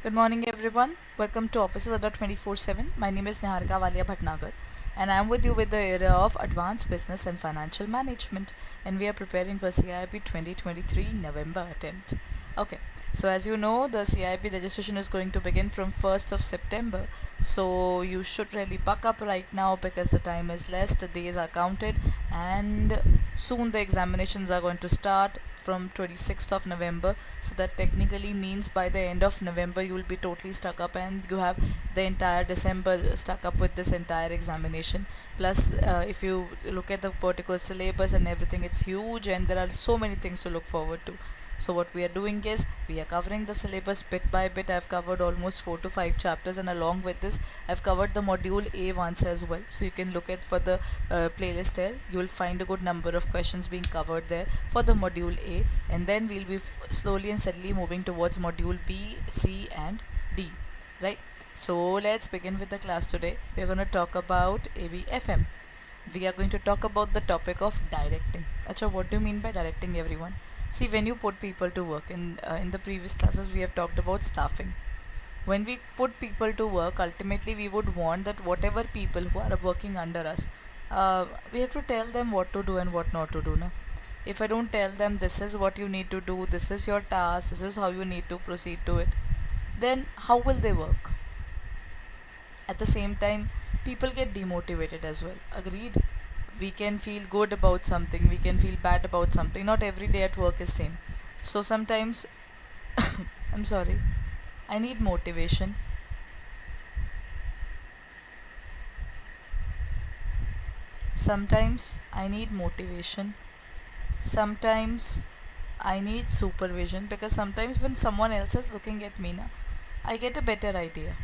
Good morning, everyone. Welcome to Offices Adda 24/7. My name is Niharika Walia Bhatnagar, and I am with you with the area of Advanced Business and Financial Management, and we are preparing for CAIIB 2023 November attempt. Okay, so as you know, the CAIIB registration is going to begin from 1st of September, so you should really buck up right now because the time is less, the days are counted, and soon the examinations are going to start from 26th of November. So that technically means by the end of November you will be totally stuck up and you have the entire December stuck up with this entire examination. Plus if you look at the particular syllabus and everything, it's huge and there are so many things to look forward to. So what we are doing is we are covering the syllabus bit by bit. I've covered almost 4 to 5 chapters, and along with this I've covered the module A once as well, so you can look at for the playlist there. You will find a good number of questions being covered there for the module A, and then we'll be slowly and steadily moving towards module B, C and D, right? So let's begin with the class today. We're going to talk about ABFM. We are going to talk about the topic of directing. Acha, what do you mean by directing, everyone? See, when you put people to work, in the previous classes we have talked about staffing. When we put people to work, ultimately we would want that whatever people who are working under us, we have to tell them what to do and what not to do. No? If I don't tell them this is what you need to do, this is your task, this is how you need to proceed to it, then how will they work? At the same time, people get demotivated as well. Agreed? We can feel good about something, we can feel bad about something. Not every day at work is same. So sometimes I'm sorry, I need motivation. Sometimes I need motivation. Sometimes I need supervision, because sometimes when someone else is looking at me, na, I get a better idea.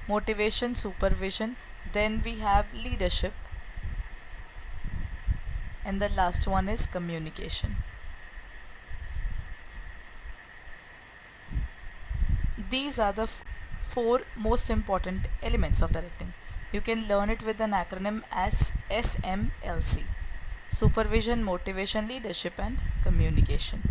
Motivation, supervision, then we have leadership, and the last one is communication. These are the four most important elements of directing. You can learn it with an acronym as SMLC: supervision, motivation, leadership, and communication.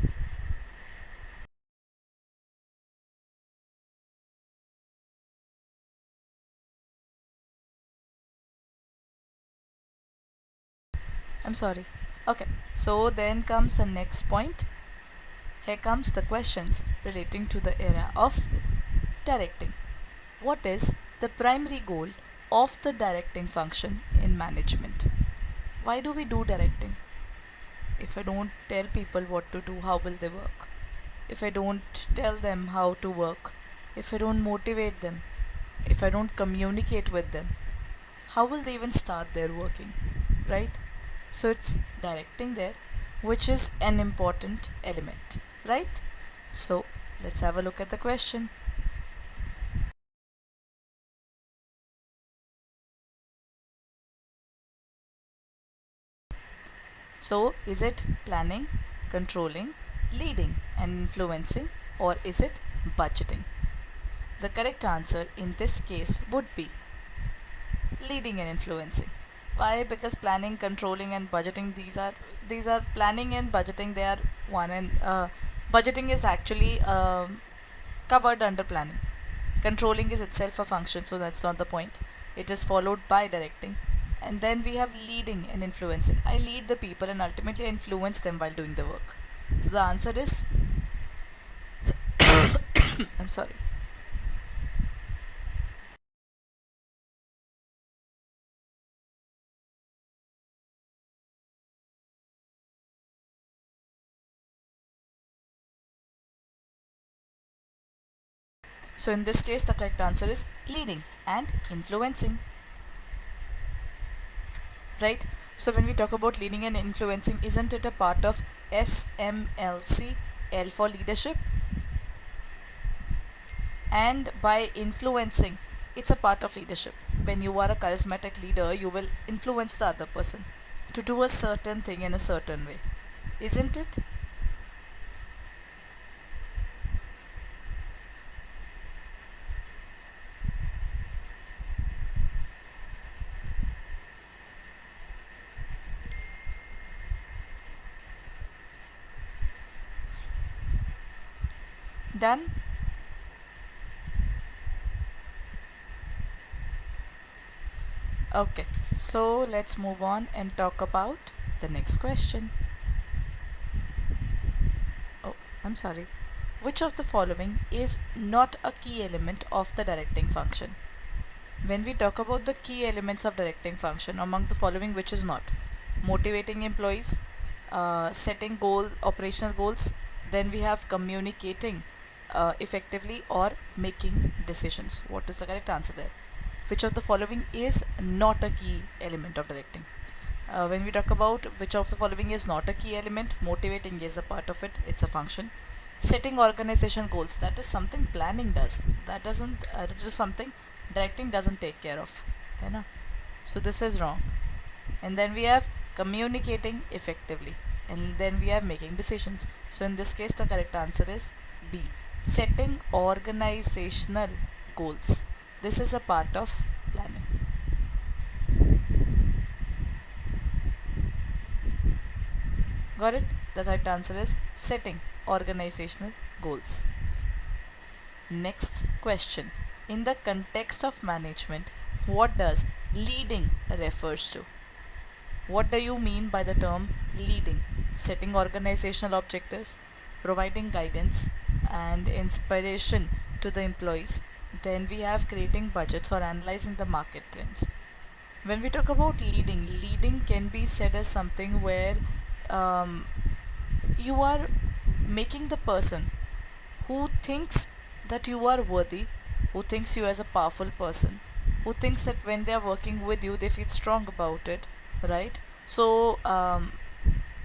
I'm sorry. Okay, so then comes the next point. Here comes the questions relating to the area of directing. What is the primary goal of the directing function in management? Why do we do directing? If I don't tell people what to do, how will they work? If I don't tell them how to work, if I don't motivate them, if I don't communicate with them, how will they even start their working? Right? So it's directing there, which is an important element, right? So let's have a look at the question. So is it planning, controlling, leading and influencing, or is it budgeting? The correct answer in this case would be leading and influencing. Why? Because planning, controlling and budgeting, these are planning and budgeting, they are one, and budgeting is actually covered under planning. Controlling is itself a function, so that's not the point. It is followed by directing. And then we have leading and influencing. I lead the people and ultimately influence them while doing the work. So the answer is I'm sorry. So in this case, the correct answer is leading and influencing. Right? So when we talk about leading and influencing, isn't it a part of SMLC, L for leadership? And by influencing, it's a part of leadership. When you are a charismatic leader, you will influence the other person to do a certain thing in a certain way, isn't it? Done? Okay, so let's move on and talk about the next question. Oh, I'm sorry. Which of the following is not a key element of the directing function? When we talk about the key elements of directing function, among the following, which is not? Motivating employees, setting operational goals, then we have communicating effectively, or making decisions. What is the correct answer there? Which of the following is not a key element of directing? When we talk about which of the following is not a key element, motivating is a part of it, it's a function. Setting organization goals, that is something planning does. That is something directing doesn't take care of. है ना? So this is wrong. And then we have communicating effectively. And then we have making decisions. So in this case, the correct answer is B. Setting organizational goals. This is a part of planning. Got it? The correct answer is setting organizational goals. Next question. In the context of management, what does leading refers to? What do you mean by the term leading? Setting organizational objectives, providing guidance and inspiration to the employees. Then we have creating budgets or analyzing the market trends. When we talk about leading, leading can be said as something where you are making the person who thinks that you are worthy, who thinks you as a powerful person, who thinks that when they are working with you, they feel strong about it, right? So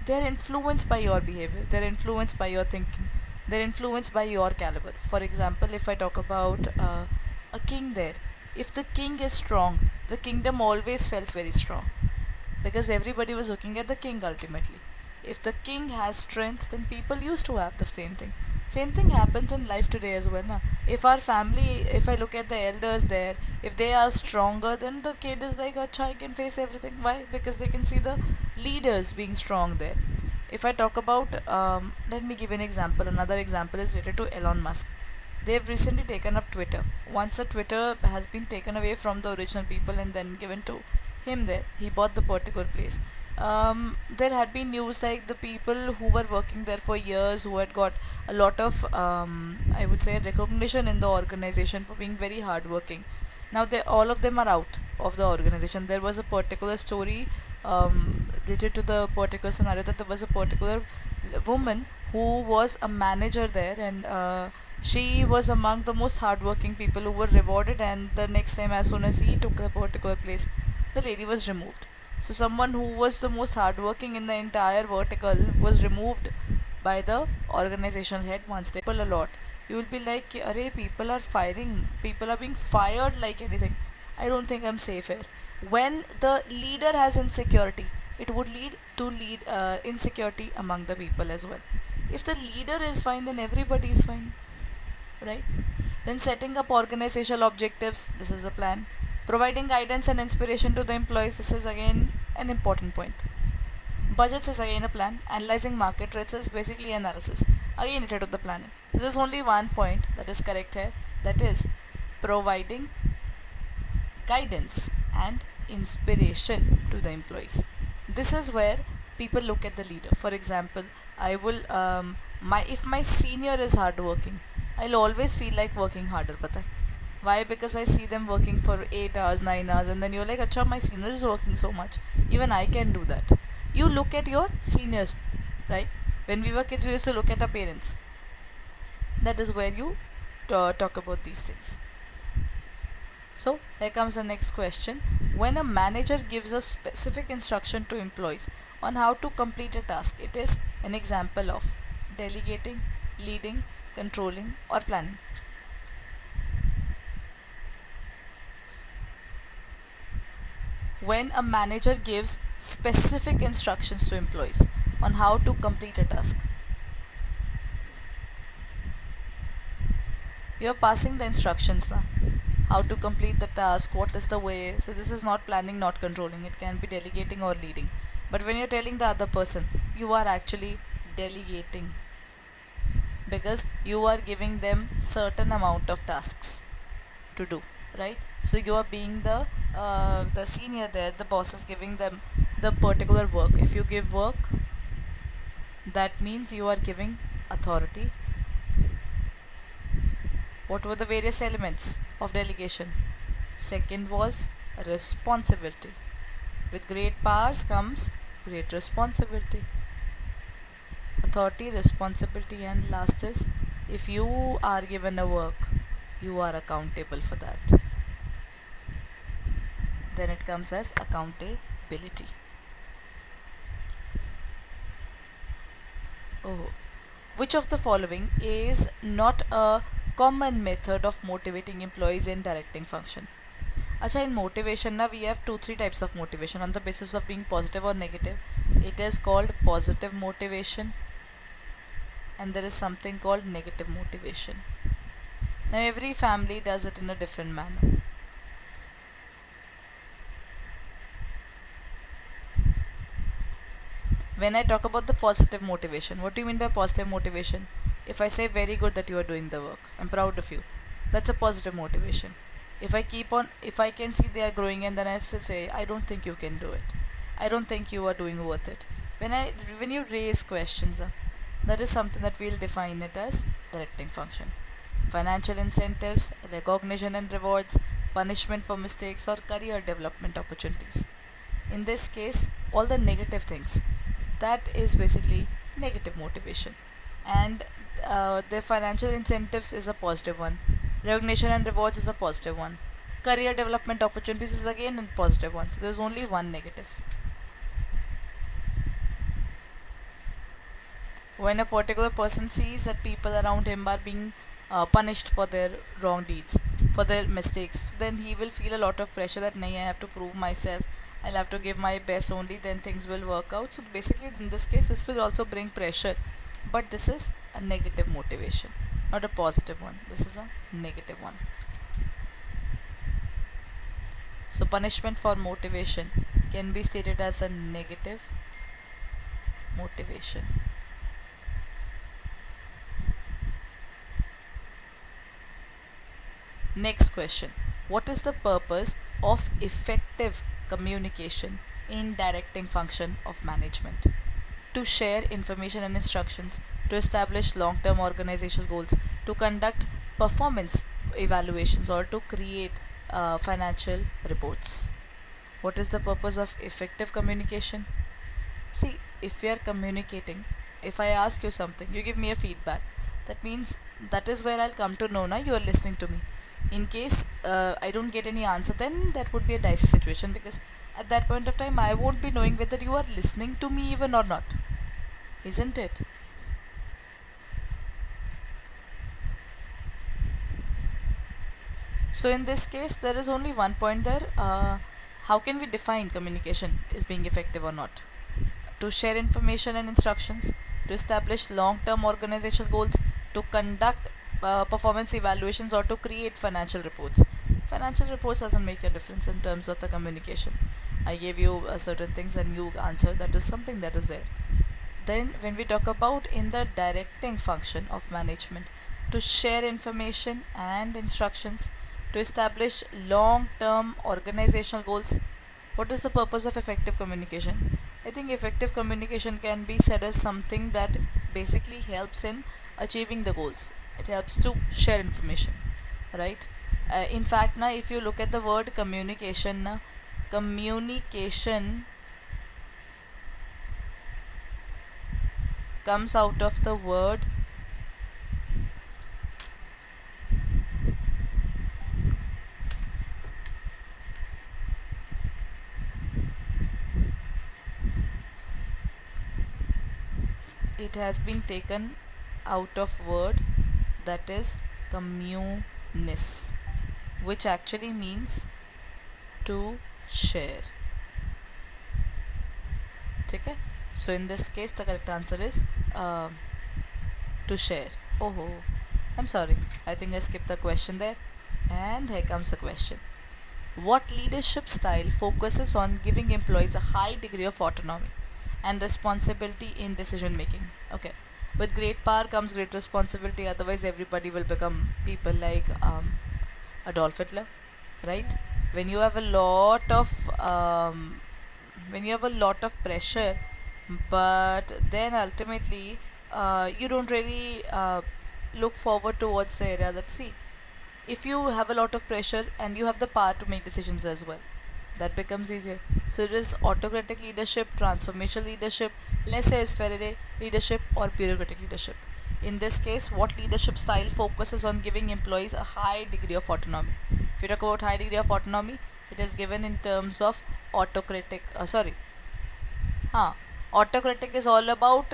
they're influenced by your behavior, they're influenced by your thinking, they're influenced by your caliber. For example, if I talk about a king there, if the king is strong, the kingdom always felt very strong because everybody was looking at the king ultimately. If the king has strength, then people used to have the same thing. Same thing happens in life today as well. Na? If our family, if I look at the elders there, if they are stronger, then the kid is like, oh, I can face everything. Why? Because they can see the leaders being strong there. If I talk about, let me give an example. Another example is related to Elon Musk. They've recently taken up Twitter. Once the Twitter has been taken away from the original people and then given to him there, he bought the particular place. There had been news like the people who were working there for years, who had got a lot of, I would say, recognition in the organization for being very hardworking. Now all of them are out of the organization. There was a particular story related to the particular scenario that there was a particular woman who was a manager there, and she was among the most hardworking people who were rewarded, and the next time, as soon as he took the particular place, the lady was removed. So someone who was the most hardworking in the entire vertical was removed by the organizational head. Once they people a lot, you will be like, array, people are firing, people are being fired like anything. I don't think I'm safe here. When the leader has insecurity, it would lead to insecurity among the people as well. If the leader is fine, then everybody is fine, right? Then setting up organizational objectives, this is a plan. Providing guidance and inspiration to the employees, this is again an important point. Budgets is again a plan. Analyzing market rates is basically analysis, again related to the planning. So there's only one point that is correct here, that is providing guidance and inspiration to the employees. This is where people look at the leader. For example, I will if my senior is hardworking, I'll always feel like working harder. Pata. Why? Because I see them working for 8 hours, 9 hours, and then you're like, acha, my senior is working so much. Even I can do that. You look at your seniors, right? When we were kids, we used to look at our parents. That is where you talk about these things. So, here comes the next question. When a manager gives a specific instruction to employees on how to complete a task, it is an example of delegating, leading, controlling, or planning. When a manager gives specific instructions to employees on how to complete a task, you're passing the instructions now. How to complete the task, what is the way. So this is not planning, not controlling. It can be delegating or leading. But when you're telling the other person, you are actually delegating, because you are giving them certain amount of tasks to do, right? So you are being the senior there. The boss is giving them the particular work. If you give work, that means you are giving authority. What were the various elements of delegation? Second was responsibility. With great powers comes great responsibility. Authority, responsibility, and last is if you are given a work, you are accountable for that. Then it comes as accountability. Oh, which of the following is not a common method of motivating employees in directing function? Acha, in motivation na we have 2-3 types of motivation on the basis of being positive or negative. It is called positive motivation, and there is something called negative motivation. Now every family does it in a different manner. When I talk about the positive motivation, what do you mean by positive motivation? If I say very good that you are doing the work, I'm proud of you, that's a positive motivation. If I can see they are growing and then I still say, I don't think you can do it, I don't think you are doing worth it. When you raise questions, that is something that we'll define it as directing function. Financial incentives, recognition and rewards, punishment for mistakes, or career development opportunities. In this case, all the negative things, that is basically negative motivation. And the financial incentives is a positive one, recognition and rewards is a positive one, career development opportunities is again a positive one. So there's only one negative. When a particular person sees that people around him are being punished for their wrong deeds, for their mistakes, then he will feel a lot of pressure that nahi, I have to prove myself, I'll have to give my best only, then things will work out. So basically in this case this will also bring pressure, but this is a negative motivation, not a positive one. This is a negative one. So punishment for motivation can be stated as a negative motivation. Next question. What is the purpose of effective communication in directing function of management? To share information and instructions, to establish long-term organizational goals, to conduct performance evaluations, or to create financial reports. What is the purpose of effective communication? See, if we are communicating, if I ask you something, you give me a feedback, that means that is where I'll come to know now you are listening to me. In case I don't get any answer, then that would be a dicey situation, because at that point of time I won't be knowing whether you are listening to me even or not, isn't it? So in this case there is only one point there. How can we define communication is being effective or not? To share information and instructions, to establish long-term organizational goals, to conduct performance evaluations, or to create financial reports. Financial reports doesn't make a difference in terms of the communication. I gave you certain things and you answered, that is something that is there. Then when we talk about in the directing function of management, to share information and instructions, to establish long-term organizational goals, what is the purpose of effective communication? I think effective communication can be said as something that basically helps in achieving the goals. It helps to share information, right? In fact, now if you look at the word communication, communication comes out of the word it has been taken out of word that is communis, which actually means to share. Okay? So in this case the correct answer is to share. Oh, I'm sorry, I think I skipped the question there. And here comes the question. What leadership style focuses on giving employees a high degree of autonomy and responsibility in decision making? Okay, with great power comes great responsibility, otherwise everybody will become people like Adolf Hitler. right? When you have a lot of when you have a lot of pressure, but then ultimately you don't really look forward towards the area that, see, if you have a lot of pressure and you have the power to make decisions as well, that becomes easier. So it is autocratic leadership, transformational leadership, laissez-faire leadership, or bureaucratic leadership. In this case, what leadership style focuses on giving employees a high degree of autonomy? If you talk about high degree of autonomy, it is given in terms of autocratic. Huh. Autocratic is all about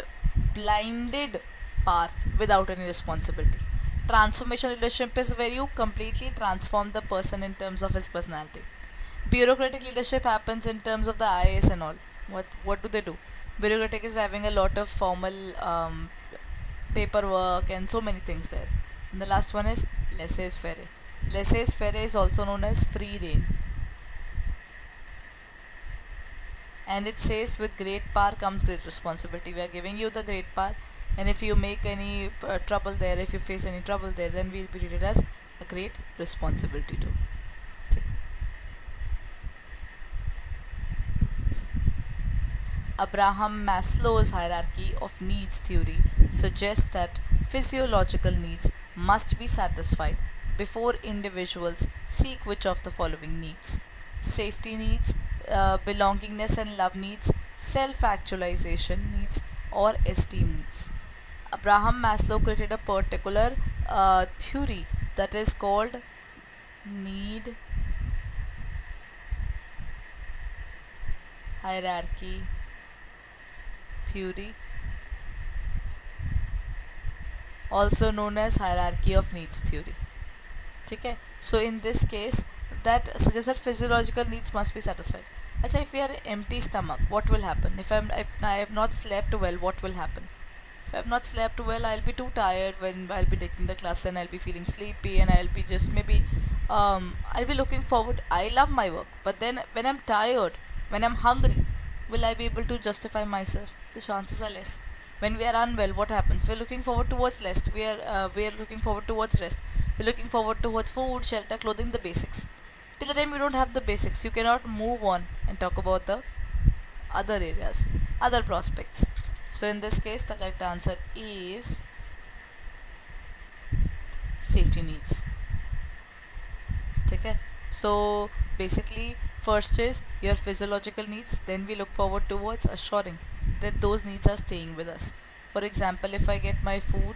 blinded power without any responsibility. Transformation leadership is where you completely transform the person in terms of his personality. Bureaucratic leadership happens in terms of the IAS and all. What do they do? Bureaucratic is having a lot of formal paperwork and so many things there. And the last one is laissez-faire. Laissez-faire is also known as free reign. And it says, with great power comes great responsibility. We are giving you the great power, and if you make any trouble there, if you face any trouble there, then we'll be treated as a great responsibility too. Abraham Maslow's hierarchy of needs theory suggests that physiological needs must be satisfied before individuals seek which of the following needs: safety needs, belongingness and love needs, self actualization needs, or esteem needs. Abraham Maslow created a particular theory that is called need hierarchy theory, also known as hierarchy of needs theory. Okay, so in this case, that suggests that physiological needs must be satisfied. Achha, if we are empty stomach, what will happen? If I have not slept well, what will happen? If I have not slept well, I'll be too tired when I'll be taking the class, and I'll be feeling sleepy, and I'll be just maybe I'll be looking forward. I love my work, but then when I'm tired, when I'm hungry, will I be able to justify myself? The chances are less. When we are unwell, what happens? We're looking forward towards rest. We are looking forward towards rest. We're looking forward towards food, shelter, clothing, the basics. Till the time you don't have the basics, you cannot move on and talk about the other areas, other prospects. So in this case, the correct answer is safety needs. Okay. So basically, first is your physiological needs, then we look forward towards assuring that those needs are staying with us. For example, if I get my food,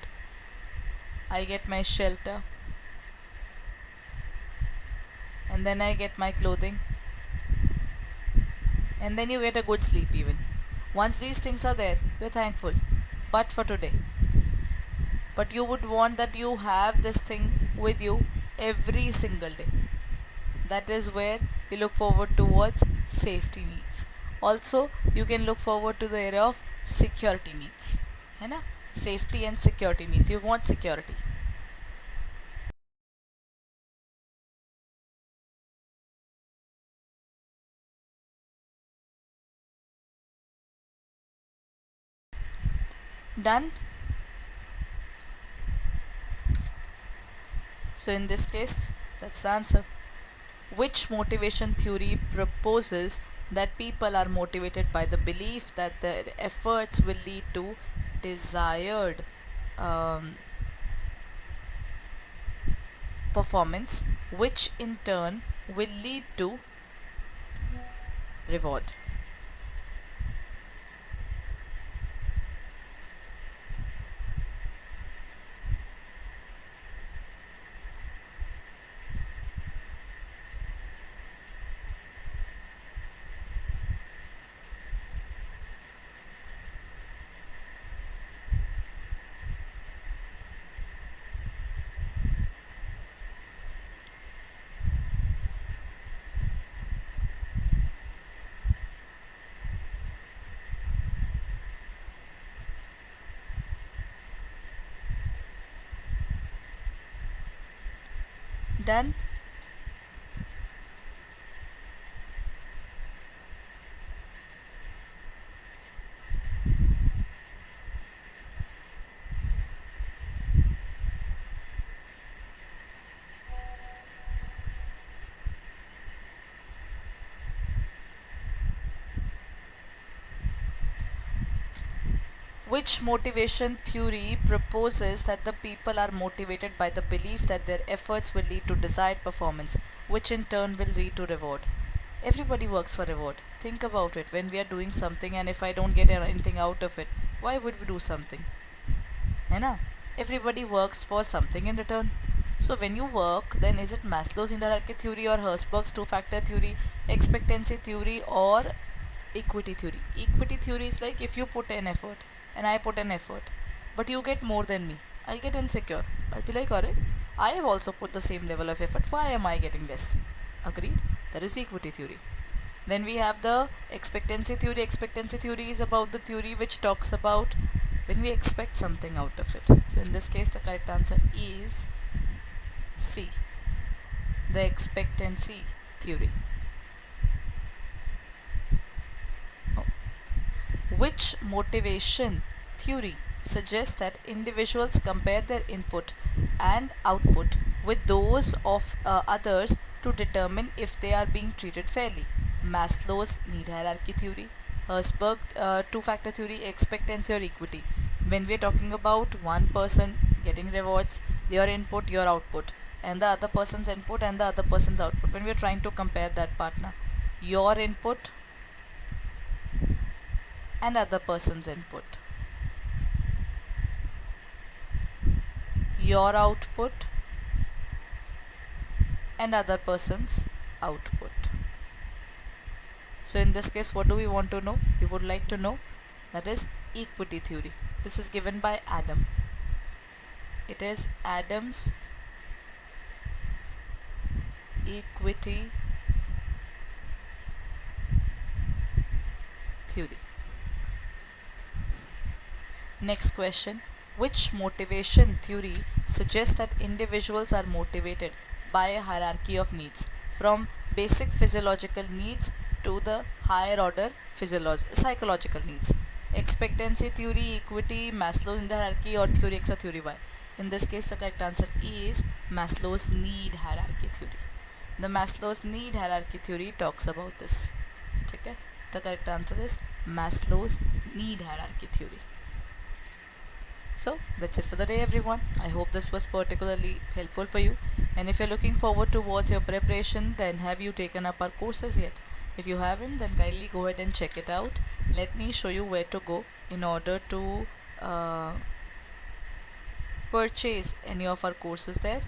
I get my shelter, and then I get my clothing, and then you get a good sleep even. Once these things are there, you're thankful. But for today, but you would want that you have this thing with you every single day. That is where we look forward towards safety needs. Also, you can look forward to the area of security needs. है ना? Safety and security needs. You want security. Done? So in this case, that's the answer. Which motivation theory proposes that people are motivated by the belief that their efforts will lead to desired performance, which in turn will lead to reward? Done? Which motivation theory proposes that the people are motivated by the belief that their efforts will lead to desired performance, which in turn will lead to reward? Everybody works for reward. Think about it. When we are doing something and if I don't get anything out of it, why would we do something? है ना? Everybody works for something in return. So when you work, then is it Maslow's hierarchy theory or Herzberg's two-factor theory, expectancy theory or equity theory? Equity theory is like if you put an effort and I put an effort, but you get more than me, I'll get insecure. I'll be like, alright, I have also put the same level of effort. Why am I getting less? Agreed? That is equity theory. Then we have the expectancy theory. Expectancy theory is about the theory which talks about when we expect something out of it. So in this case, the correct answer is C, the expectancy theory. Which motivation theory suggests that individuals compare their input and output with those of others to determine if they are being treated fairly? Maslow's need hierarchy theory, Herzberg two-factor theory, expectancy or equity. When we are talking about one person getting rewards, your input, your output, and the other person's input and the other person's output, when we are trying to compare that partner, your input and other person's input, your output and other person's output. So in this case, what do we want to know? We would like to know, that is equity theory. This is given by Adam. It is Adam's equity theory. Next question. Which motivation theory suggests that individuals are motivated by a hierarchy of needs, from basic physiological needs to the higher order psychological needs? Expectancy theory, equity, Maslow's hierarchy, or theory X or theory Y? In this case, the correct answer is Maslow's need hierarchy theory. The Maslow's need hierarchy theory talks about this. Okay? The correct answer is Maslow's need hierarchy theory. So that's it for the day, everyone. I hope this was particularly helpful for you. And if you're looking forward towards your preparation, then have you taken up our courses yet? If you haven't, then kindly go ahead and check it out. Let me show you where to go in order to purchase any of our courses there.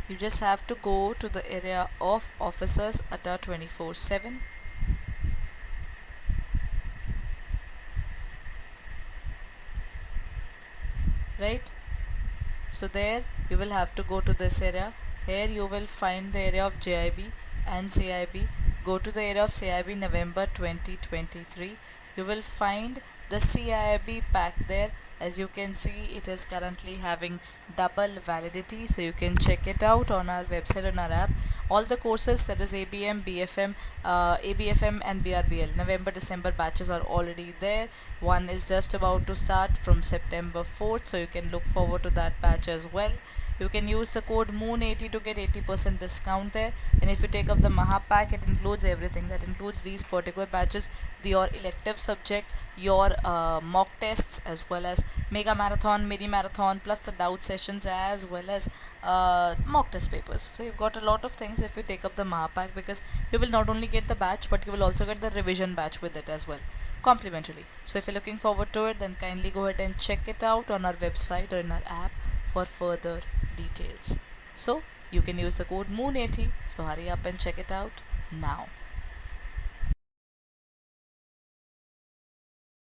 You just have to go to the area of officers Adda 24/7. Right? So there you will have to go to this area. Here you will find the area of JIB and CAIIB. Go to the area of CAIIB November 2023. You will find the CAIIB pack there. As you can see, it is currently having double validity, so you can check it out on our website and our app. All the courses, that is ABM, BFM, ABFM and BRBL, November December batches are already there. One is just about to start from September 4th, so you can look forward to that batch as well. You can use the code MOON80 to get 80% discount there. And if you take up the Maha pack, it includes everything. That includes these particular batches, your elective subject, your mock tests, as well as mega marathon, mini marathon, plus the doubt sessions, as well as mock test papers. So you've got a lot of things if you take up the Maha pack, because you will not only get the batch, but you will also get the revision batch with it as well, complimentarily. So if you're looking forward to it, then kindly go ahead and check it out on our website or in our app for further details. So you can use the code MOON80, so hurry up and check it out now.